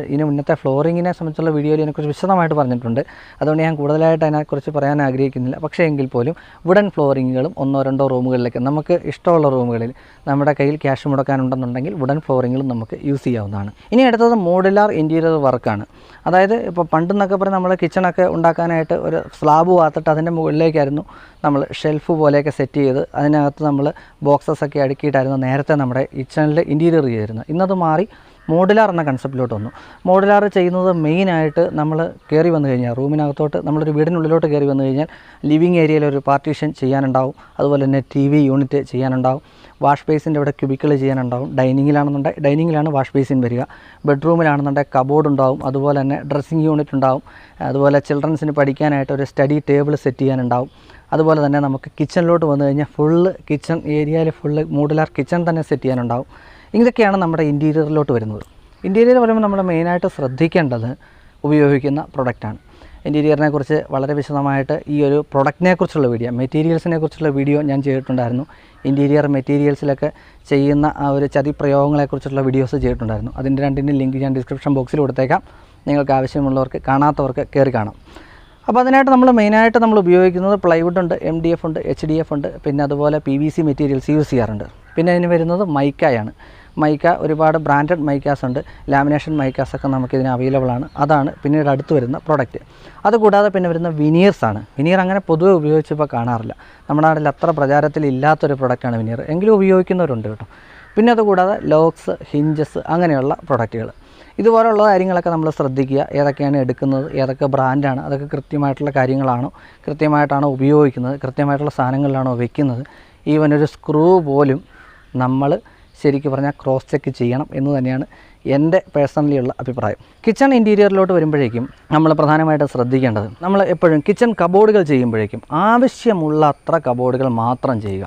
ഇതിന് മുന്നത്തെ ഫ്ലോറിങ്ങിനെ സംബന്ധിച്ചുള്ള വീഡിയോയിൽ ഇതിനെക്കുറിച്ച് വിശദമായിട്ട് പറഞ്ഞിട്ടുണ്ട്. അതുകൊണ്ട് ഞാൻ കൂടുതലായിട്ട് അതിനെക്കുറിച്ച് പറയാൻ ആഗ്രഹിക്കുന്നില്ല. പക്ഷേ എങ്കിൽ പോലും വുഡൻ ഫ്ലോറിങ്ങുകളും 1-2 റൂമുകളിലേക്ക് നമുക്ക് ഇഷ്ടമുള്ള റൂമുകളിൽ നമ്മുടെ കയ്യിൽ ക്യാഷ് മുടക്കാനുണ്ടെന്നുണ്ടെങ്കിൽ വുഡൻ ഫ്ലോറിങ്ങുകളും നമുക്ക് യൂസ് ചെയ്യാവുന്നതാണ്. ഇനി അടുത്തത് മോഡുലാർ ഇൻറ്റീരിയർ വർക്കാണ്. അതായത് ഇപ്പോൾ പണ്ടെന്നൊക്കെ പറഞ്ഞാൽ നമ്മൾ കിച്ചണൊക്കെ ഉണ്ടാക്കാനായിട്ട് ഒരു സ്ലാബ് വാർത്തിട്ട് അതിൻ്റെ മുകളിലേക്കായിരുന്നു നമ്മൾ ഷെൽഫ് പോലെയൊക്കെ സെറ്റ് ചെയ്ത് അതിനകത്ത് നമ്മൾ ബോക്സസൊക്കെ അടുക്കിയിട്ടായിരുന്നു നേരത്തെ നമ്മുടെ കിച്ചണിൽ ഇൻറ്റീരിയർ ചെയ്തിരുന്നത്. ഇന്നത് മാറി മോഡുലാർ എന്ന കൺസെപ്റ്റിലോട്ട് വന്നു. മോഡുലാർ ചെയ്യുന്നത് മെയിനായിട്ട് നമ്മൾ കയറി വന്നു കഴിഞ്ഞാൽ റൂമിനകത്തോട്ട്, നമ്മളൊരു വീടിനുള്ളിലോട്ട് കയറി വന്നു കഴിഞ്ഞാൽ ലിവിങ് ഏരിയയിലൊരു പാർട്ടീഷൻ ചെയ്യാനുണ്ടാവും. അതുപോലെ തന്നെ TV യൂണിറ്റ് ചെയ്യാനുണ്ടാവും. വാഷ് ബേസിൻ്റെ ഇവിടെ ക്യൂബിക്കിൾ ചെയ്യാനുണ്ടാവും. ഡൈനിങ്ങിലാണ് വാഷ് ബേസിൻ വരിക. ബെഡ്റൂമിലാണെന്നുണ്ടെങ്കിൽ കബോർഡ് ഉണ്ടാവും. അതുപോലെ തന്നെ ഡ്രസ്സിങ് യൂണിറ്റ് ഉണ്ടാവും. അതുപോലെ ചിൽഡ്രൻസിന് പഠിക്കാനായിട്ട് ഒരു സ്റ്റഡി ടേബിൾ സെറ്റ് ചെയ്യാനുണ്ടാവും. അതുപോലെ തന്നെ നമുക്ക് കിച്ചണിലോട്ട് വന്നു കഴിഞ്ഞാൽ ഫുള്ള് കിച്ചൺ ഏരിയയിൽ ഫുള്ള് മോഡുലാർ കിച്ചൺ തന്നെ സെറ്റ് ചെയ്യാനുണ്ടാവും. ഇതൊക്കെയാണ് നമ്മുടെ ഇൻറ്റീരിയറിലോട്ട് വരുന്നത്. ഇൻറ്റീരിയർ വരുമ്പോൾ നമ്മൾ മെയിനായിട്ട് ശ്രദ്ധിക്കേണ്ടത് ഉപയോഗിക്കുന്ന പ്രൊഡക്റ്റാണ്. ഇൻറ്റീരിയറിനെ കുറിച്ച് വളരെ വിശദമായിട്ട് ഈ ഒരു പ്രൊഡക്റ്റിനെ കുറിച്ചുള്ള വീഡിയോ, മെറ്റീരിയൽസിനെ കുറിച്ചുള്ള വീഡിയോ ഞാൻ ചെയ്തിട്ടുണ്ടായിരുന്നു. ഇൻറ്റീരിയർ മെറ്റീരിയൽസിലൊക്കെ ചെയ്യുന്ന ആ ഒരു ചതിപ്രയോഗങ്ങളെക്കുറിച്ചുള്ള വീഡിയോസ് ചെയ്തിട്ടുണ്ടായിരുന്നു. അതിൻ്റെ രണ്ടിൻ്റെ ലിങ്ക് ഞാൻ ഡിസ്ക്രിപ്ഷൻ ബോക്സിൽ കൊടുത്തേക്കാം. നിങ്ങൾക്ക് ആവശ്യമുള്ളവർക്ക്, കാണാത്തവർക്ക് കയറി കാണാം. അപ്പോൾ അതിനായിട്ട് നമ്മൾ മെയിനായിട്ട് നമ്മൾ ഉപയോഗിക്കുന്നത് പ്ലൈവുഡ് ഉണ്ട്, MDF ഉണ്ട്, HDF ഉണ്ട്, പിന്നെ അതുപോലെ PVC മെറ്റീരിയൽസ് യൂസ് ചെയ്യാറുണ്ട്. പിന്നെ അതിന് വരുന്നത് മൈക്കയാണ്. മൈക്ക ഒരുപാട് ബ്രാൻഡഡ് മൈക്കാസ് ഉണ്ട്, ലാമിനേഷൻ മൈക്കാസൊക്കെ നമുക്കിതിന് അവൈലബിൾ ആണ്. അതാണ് പിന്നീട് അടുത്ത് വരുന്ന പ്രോഡക്റ്റ്. അതുകൂടാതെ പിന്നെ വരുന്ന വിനീർസാണ്. വിനീർ അങ്ങനെ പൊതുവെ ഉപയോഗിച്ചപ്പോൾ കാണാറില്ല. നമ്മുടെ നാട്ടിൽ അത്ര പ്രചാരത്തിലില്ലാത്തൊരു പ്രൊഡക്റ്റാണ് വിനീർ, എങ്കിലും ഉപയോഗിക്കുന്നവരുണ്ട് കേട്ടോ. പിന്നെ അതുകൂടാതെ ലോക്സ്, ഹിഞ്ചസ് അങ്ങനെയുള്ള പ്രൊഡക്റ്റുകൾ. ഇതുപോലുള്ള കാര്യങ്ങളൊക്കെ നമ്മൾ ശ്രദ്ധിക്കുക. ഏതൊക്കെയാണ് എടുക്കുന്നത്, ഏതൊക്കെ ബ്രാൻഡാണ്, അതൊക്കെ കൃത്യമായിട്ടുള്ള കാര്യങ്ങളാണോ, കൃത്യമായിട്ടാണോ ഉപയോഗിക്കുന്നത്, കൃത്യമായിട്ടുള്ള സാധനങ്ങളിലാണോ വെക്കുന്നത്. ഈവൻ ഒരു സ്ക്രൂ പോലും നമ്മൾ ശരിക്കും പറഞ്ഞാൽ ക്രോസ് ചെക്ക് ചെയ്യണം എന്ന് തന്നെയാണ് എൻ്റെ പേഴ്സണലി ഉള്ള അഭിപ്രായം. കിച്ചൺ ഇൻറ്റീരിയറിലോട്ട് വരുമ്പോഴേക്കും നമ്മൾ പ്രധാനമായിട്ട് ശ്രദ്ധിക്കേണ്ടത്, നമ്മൾ എപ്പോഴും കിച്ചൺ കബോർഡുകൾ ചെയ്യുമ്പോഴേക്കും ആവശ്യമുള്ള അത്ര കബോർഡുകൾ മാത്രം ചെയ്യുക.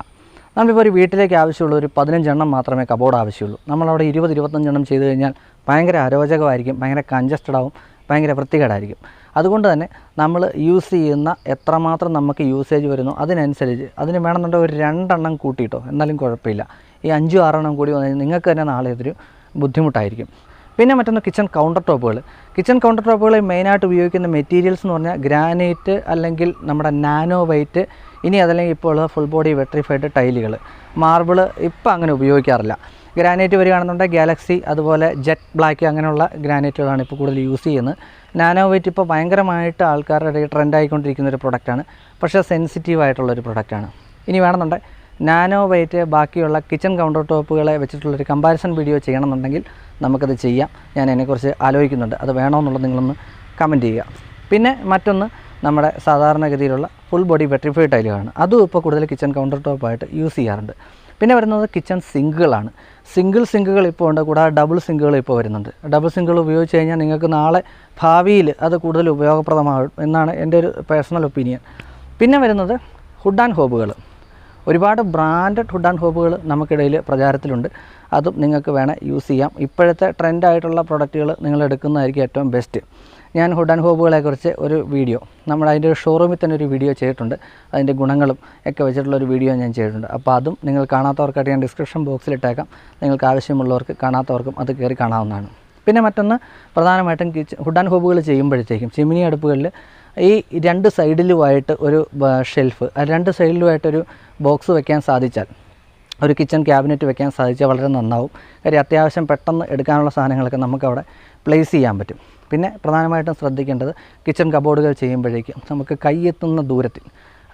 നമ്മളിപ്പോൾ ഒരു വീട്ടിലേക്ക് ആവശ്യമുള്ള ഒരു 15 എണ്ണം മാത്രമേ കബോർഡ് ആവശ്യമുള്ളൂ. നമ്മളവിടെ 20-25 എണ്ണം ചെയ്ത് കഴിഞ്ഞാൽ ഭയങ്കര അരോചകമായിരിക്കും, ഭയങ്കര കൺജസ്റ്റഡ് ആവും, ഭയങ്കര വൃത്തികേടായിരിക്കും. അതുകൊണ്ട് തന്നെ നമ്മൾ യൂസ് ചെയ്യുന്ന എത്രമാത്രം നമുക്ക് യൂസേജ് വരുന്നു അതിനനുസരിച്ച് അതിന് വേണമെന്നുണ്ടെങ്കിൽ ഒരു 2 എണ്ണം കൂട്ടിയിട്ടോ, എന്നാലും കുഴപ്പമില്ല. ഈ 5-6 എണ്ണം കൂടി വന്നു നിങ്ങൾക്ക് തന്നെ നാളെ ഇതൊരു ബുദ്ധിമുട്ടായിരിക്കും. പിന്നെ മറ്റൊന്ന് കിച്ചൺ കൗണ്ടർ ടോപ്പുകൾ. കിച്ചൺ കൗണ്ടർ ടോപ്പുകൾ മെയിനായിട്ട് ഉപയോഗിക്കുന്ന മെറ്റീരിയൽസ് എന്ന് പറഞ്ഞാൽ ഗ്രാനൈറ്റ് അല്ലെങ്കിൽ നമ്മുടെ നാനോ വൈറ്റ്, ഇനി അതല്ലെങ്കിൽ ഇപ്പോൾ ഉള്ള ഫുൾ ബോഡി വെട്രിഫൈഡ് ടൈലുകൾ. മാർബിൾ ഇപ്പോൾ അങ്ങനെ ഉപയോഗിക്കാറില്ല. ഗ്രാനൈറ്റ് വരികയാണെന്നുണ്ടെങ്കിൽ ഗാലക്സി, അതുപോലെ ജെറ്റ് ബ്ലാക്ക് അങ്ങനെയുള്ള ഗ്രാനൈറ്റുകളാണ് ഇപ്പോൾ കൂടുതൽ യൂസ് ചെയ്യുന്നത്. നാനോ വൈറ്റ് ഇപ്പോൾ ഭയങ്കരമായിട്ട് ആൾക്കാരുടെ ഇടയിൽ ട്രെൻഡായിക്കൊണ്ടിരിക്കുന്ന ഒരു പ്രൊഡക്റ്റാണ്, പക്ഷേ സെൻസിറ്റീവ് ആയിട്ടുള്ളൊരു പ്രൊഡക്റ്റാണ്. ഇനി വേണമെന്നുണ്ടെങ്കിൽ നാനോ വൈറ്റ് ബാക്കിയുള്ള കിച്ചൺ കൗണ്ടർ ടോപ്പുകളെ വെച്ചിട്ടുള്ളൊരു കമ്പാരിസൺ വീഡിയോ ചെയ്യണമെന്നുണ്ടെങ്കിൽ നമുക്കത് ചെയ്യാം. ഞാൻ അതിനെക്കുറിച്ച് ആലോചിക്കുന്നുണ്ട്. അത് വേണമെന്നുള്ളത് നിങ്ങളൊന്ന് കമൻറ്റ് ചെയ്യുക. പിന്നെ മറ്റൊന്ന് നമ്മുടെ സാധാരണഗതിയിലുള്ള ഫുൾ ബോഡി വെട്രിഫൈഡ് ടൈലുകളാണ്. അതും ഇപ്പോൾ കൂടുതൽ കിച്ചൺ കൗണ്ടർ ടോപ്പായിട്ട് യൂസ് ചെയ്യാറുണ്ട്. പിന്നെ വരുന്നത് കിച്ചൺ സിങ്കുകളാണ്. സിംഗിൾ സിങ്കുകൾ ഇപ്പോൾ ഉണ്ട്, കൂടാതെ ഡബിൾ സിങ്കുകൾ ഇപ്പോൾ വരുന്നുണ്ട്. ഡബിൾ സിങ്കുകൾ ഉപയോഗിച്ച് കഴിഞ്ഞാൽ നിങ്ങൾക്ക് നാളെ ഭാവിയിൽ അത് കൂടുതൽ ഉപയോഗപ്രദമാകും എന്നാണ് എൻ്റെ ഒരു പേഴ്സണൽ ഒപ്പീനിയൻ. പിന്നെ വരുന്നത് ഹുഡ് ആൻഡ് ഹോബുകൾ. ഒരുപാട് ബ്രാൻഡഡ് ഹുഡ് ആൻഡ് ഹോബുകൾ നമുക്കിടയിൽ പ്രചാരത്തിലുണ്ട്. അതും നിങ്ങൾക്ക് വേണേൽ യൂസ് ചെയ്യാം. ഇപ്പോഴത്തെ ട്രെൻഡായിട്ടുള്ള പ്രൊഡക്റ്റുകൾ നിങ്ങൾ എടുക്കുന്നതായിരിക്കും ഏറ്റവും ബെസ്റ്റ്. ഞാൻ ഹുഡ് ആൻഡ് ഹോബുകളെക്കുറിച്ച് ഒരു വീഡിയോ, അതിൻ്റെ ഒരു ഷോറൂമിൽ തന്നെ ഒരു വീഡിയോ ചെയ്തിട്ടുണ്ട്. അതിൻ്റെ ഗുണങ്ങളും ഒക്കെ വെച്ചിട്ടുള്ളൊരു വീഡിയോ ഞാൻ ചെയ്തിട്ടുണ്ട്. അപ്പോൾ അതും നിങ്ങൾ കാണാത്തവർക്കായിട്ട് ഞാൻ ഡിസ്ക്രിപ്ഷൻ ബോക്സിലിട്ടേക്കാം. നിങ്ങൾക്ക് ആവശ്യമുള്ളവർക്ക്, കാണാത്തവർക്കും അത് കയറി കാണാവുന്നതാണ്. പിന്നെ മറ്റൊന്ന് പ്രധാനമായിട്ടും ഹുഡ് ആൻഡ് ഹോബുകൾ ചെയ്യുമ്പോഴത്തേക്കും ചിമ്മിനി അടുപ്പുകളിൽ ഈ 2 സൈഡിലുമായിട്ട് ഒരു ഷെൽഫ്, 2 സൈഡിലുമായിട്ടൊരു ബോക്സ് വെക്കാൻ സാധിച്ചാൽ, ഒരു കിച്ചൺ ക്യാബിനറ്റ് വെക്കാൻ സാധിച്ചാൽ വളരെ നന്നാവും. കാര്യം അത്യാവശ്യം പെട്ടെന്ന് എടുക്കാനുള്ള സാധനങ്ങളൊക്കെ നമുക്കവിടെ പ്ലേസ് ചെയ്യാൻ പറ്റും. പിന്നെ പ്രധാനമായിട്ടും ശ്രദ്ധിക്കേണ്ടത് കിച്ചൺ കബോർഡുകൾ ചെയ്യുമ്പോഴേക്കും നമുക്ക് കൈയെത്തുന്ന ദൂരത്തിൽ,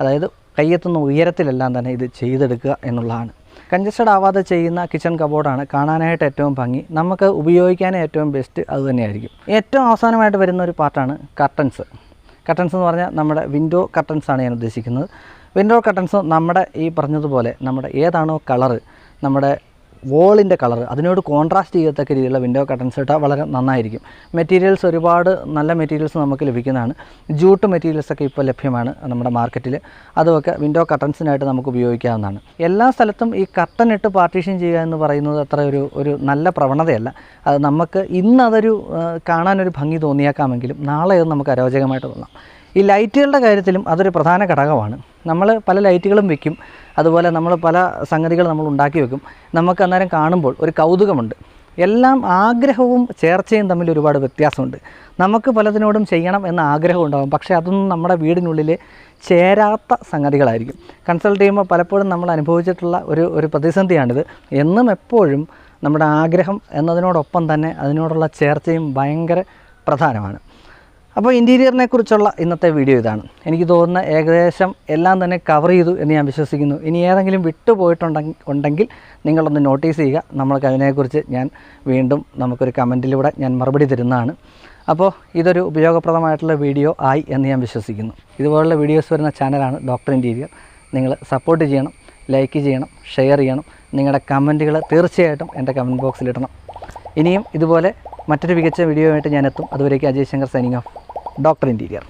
അതായത് കൈയെത്തുന്ന ഉയരത്തിലെല്ലാം തന്നെ ഇത് ചെയ്തെടുക്കുക എന്നുള്ളതാണ്. കൺജസ്റ്റഡ് ആവാതെ ചെയ്യുന്ന കിച്ചൺ കബോർഡാണ് കാണാനായിട്ട് ഏറ്റവും ഭംഗി, നമുക്ക് ഉപയോഗിക്കാനും ഏറ്റവും ബെസ്റ്റ് അതുതന്നെയായിരിക്കും. ഏറ്റവും അവസാനമായിട്ട് വരുന്ന ഒരു പാർട്ടാണ് കർട്ടൻസ്. കർട്ടൻസ് എന്ന് പറഞ്ഞാൽ നമ്മുടെ വിൻഡോ കർട്ടൻസാണ് ഞാൻ ഉദ്ദേശിക്കുന്നത്. വിൻഡോ കർട്ടൻസ് നമ്മുടെ ഈ പറഞ്ഞതുപോലെ നമ്മുടെ ഏതാണോ കളറ്, നമ്മുടെ വോളിൻ്റെ കളർ, അതിനോട് കോൺട്രാസ്റ്റ് ചെയ്യത്തക്ക രീതിയിലുള്ള വിൻഡോ കർട്ടൻസ് ഇട്ടാൽ വളരെ നന്നായിരിക്കും. മെറ്റീരിയൽസ് ഒരുപാട് നല്ല മെറ്റീരിയൽസ് നമുക്ക് ലഭിക്കുന്നതാണ്. ജൂട്ട് മെറ്റീരിയൽസൊക്കെ ഇപ്പോൾ ലഭ്യമാണ് നമ്മുടെ മാർക്കറ്റിൽ. അതുമൊക്കെ വിൻഡോ കർട്ടൻസിനായിട്ട് നമുക്ക് ഉപയോഗിക്കാവുന്നതാണ്. എല്ലാ സ്ഥലത്തും ഈ കർട്ടൻ ഇട്ട് പാർട്ടീഷൻ ചെയ്യുക എന്ന് പറയുന്നത് അത്ര ഒരു നല്ല പ്രവണതയല്ല. അത് നമുക്ക് ഇന്നതൊരു കാണാനൊരു ഭംഗി തോന്നിയേക്കാമെങ്കിലും നാളെ അത് നമുക്ക് അരോചകമായിട്ട് തോന്നാം. ഈ ലൈറ്റുകളുടെ കാര്യത്തിലും അതൊരു പ്രധാന ഘടകമാണ്. നമ്മൾ പല ലൈറ്റുകളും വെക്കും, അതുപോലെ നമ്മൾ പല സംഗതികൾ നമ്മൾ ഉണ്ടാക്കി വെക്കും. നമുക്ക് അന്നേരം കാണുമ്പോൾ ഒരു കൗതുകമുണ്ട്. എല്ലാം ആഗ്രഹവും ചേർച്ചയും തമ്മിൽ ഒരുപാട് വ്യത്യാസമുണ്ട്. നമുക്ക് പലതിനോടും ചെയ്യണം എന്ന ആഗ്രഹം ഉണ്ടാകും, പക്ഷേ അതൊന്നും നമ്മുടെ വീടിനുള്ളിൽ ചേരാത്ത സംഗതികളായിരിക്കും. കൺസൾട്ട് ചെയ്യുമ്പോൾ പലപ്പോഴും നമ്മൾ അനുഭവിച്ചിട്ടുള്ള ഒരു പ്രതിസന്ധിയാണിത്. എന്നും എപ്പോഴും നമ്മുടെ ആഗ്രഹം എന്നതിനോടൊപ്പം തന്നെ അതിനോടുള്ള ചേർച്ചയും ഭയങ്കര പ്രധാനമാണ്. അപ്പോൾ ഇൻറ്റീരിയറിനെ കുറിച്ചുള്ള ഇന്നത്തെ വീഡിയോ ഇതാണ്. എനിക്ക് തോന്നുന്ന ഏകദേശം എല്ലാം തന്നെ കവർ ചെയ്തു എന്ന് ഞാൻ വിശ്വസിക്കുന്നു. ഇനി ഏതെങ്കിലും വിട്ടുപോയിട്ടുണ്ടെങ്കിൽ നിങ്ങളൊന്ന് നോട്ടീസ് ചെയ്യുക. നമ്മൾക്ക് അതിനെക്കുറിച്ച് ഞാൻ വീണ്ടും നമുക്കൊരു കമൻറ്റിലൂടെ ഞാൻ മറുപടി തരുന്നതാണ്. അപ്പോൾ ഇതൊരു ഉപയോഗപ്രദമായിട്ടുള്ള വീഡിയോ ആയി എന്ന് ഞാൻ വിശ്വസിക്കുന്നു. ഇതുപോലുള്ള വീഡിയോസ് വരുന്ന ചാനലാണ് ഡോക്ടർ ഇൻറ്റീരിയർ. നിങ്ങൾ സപ്പോർട്ട് ചെയ്യണം, ലൈക്ക് ചെയ്യണം, ഷെയർ ചെയ്യണം. നിങ്ങളുടെ കമൻറ്റുകൾ തീർച്ചയായിട്ടും എൻ്റെ കമൻറ്റ് ബോക്സിലിടണം. ഇനിയും ഇതുപോലെ മറ്റൊരു മികച്ച വീഡിയോ ആയിട്ട് ഞാൻ എത്തും. അതുവരേക്കും Ajay Shankar signing off, doctor interior.